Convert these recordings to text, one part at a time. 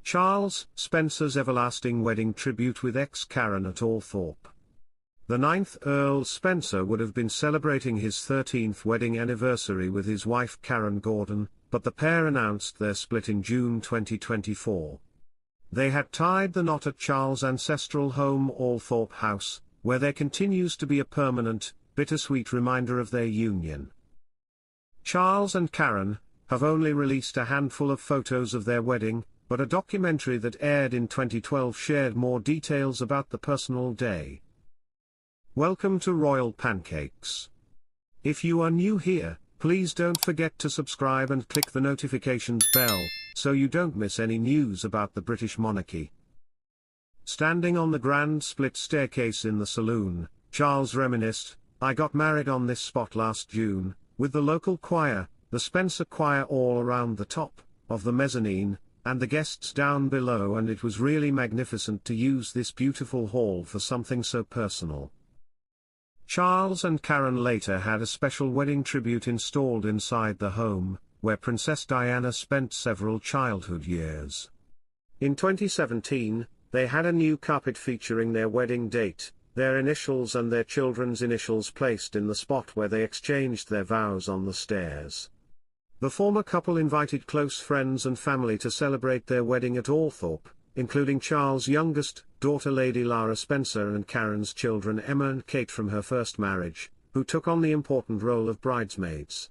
Charles Spencer's everlasting wedding tribute with ex-Karen at Althorp. The ninth Earl Spencer would have been celebrating his 13th wedding anniversary with his wife Karen Gordon, but the pair announced their split in June 2024. They had tied the knot at Charles' ancestral home Althorp House, where there continues to be a permanent, bittersweet reminder of their union. Charles and Karen have only released a handful of photos of their wedding, but a documentary that aired in 2012 shared more details about the personal day. Welcome to Royal Pancakes. If you are new here, please don't forget to subscribe and click the notifications bell, so you don't miss any news about the British monarchy. Standing on the grand split staircase in the saloon, Charles reminisced, "I got married on this spot last June, with the local choir, the Spencer choir all around the top of the mezzanine, and the guests down below, and it was really magnificent to use this beautiful hall for something so personal." Charles and Karen later had a special wedding tribute installed inside the home, where Princess Diana spent several childhood years. In 2017, they had a new carpet featuring their wedding date, their initials and their children's initials placed in the spot where they exchanged their vows on the stairs. The former couple invited close friends and family to celebrate their wedding at Althorp, including Charles' youngest daughter Lady Lara Spencer and Karen's children Emma and Kate from her first marriage, who took on the important role of bridesmaids.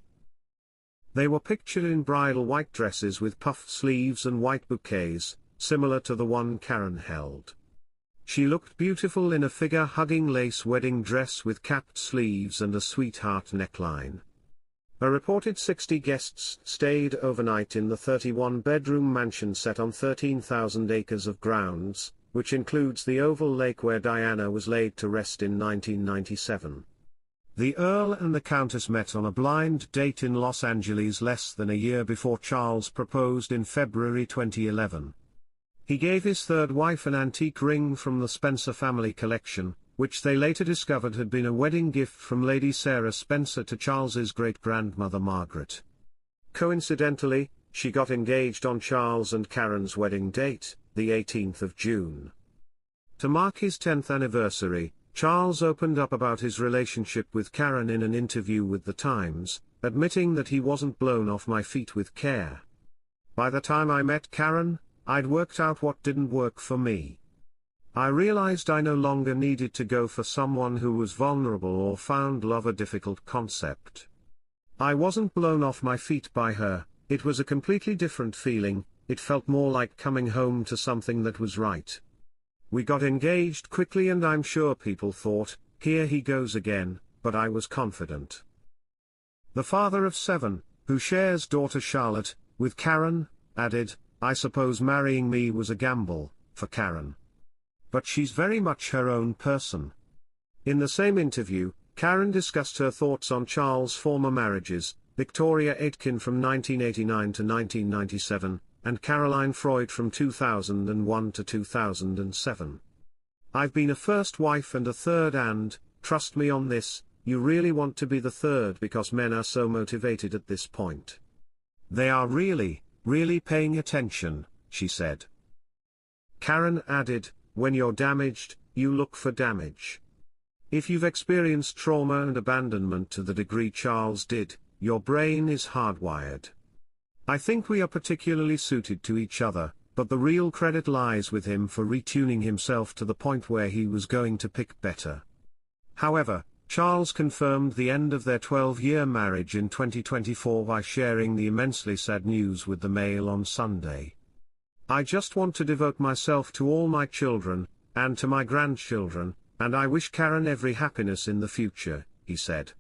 They were pictured in bridal white dresses with puffed sleeves and white bouquets, similar to the one Karen held. She looked beautiful in a figure-hugging lace wedding dress with capped sleeves and a sweetheart neckline. A reported 60 guests stayed overnight in the 31-bedroom mansion set on 13,000 acres of grounds, which includes the oval lake where Diana was laid to rest in 1997. The Earl and the Countess met on a blind date in Los Angeles less than a year before Charles proposed in February 2011. He gave his third wife an antique ring from the Spencer family collection, which they later discovered had been a wedding gift from Lady Sarah Spencer to Charles's great-grandmother Margaret. Coincidentally, she got engaged on Charles and Karen's wedding date, the 18th of June. To mark his 10th anniversary, Charles opened up about his relationship with Karen in an interview with The Times, admitting that he wasn't blown off my feet with care. "By the time I met Karen, I'd worked out what didn't work for me. I realized I no longer needed to go for someone who was vulnerable or found love a difficult concept. I wasn't blown off my feet by her, it was a completely different feeling, it felt more like coming home to something that was right. We got engaged quickly and I'm sure people thought, here he goes again, but I was confident." The father of 7, who shares daughter Charlotte with Karen, added, "I suppose marrying me was a gamble for Karen. But she's very much her own person." In the same interview, Karen discussed her thoughts on Charles' former marriages, Victoria Aitken from 1989 to 1997, and Caroline Freud from 2001 to 2007. "I've been a first wife and a third and, trust me on this, you really want to be the third because men are so motivated at this point. They are really, really paying attention," she said. Karen added, "When you're damaged, you look for damage. If you've experienced trauma and abandonment to the degree Charles did, your brain is hardwired. I think we are particularly suited to each other, but the real credit lies with him for retuning himself to the point where he was going to pick better." However, Charles confirmed the end of their 12-year marriage in 2024 by sharing the immensely sad news with the Mail on Sunday. "I just want to devote myself to all my children, and to my grandchildren, and I wish Karen every happiness in the future," he said.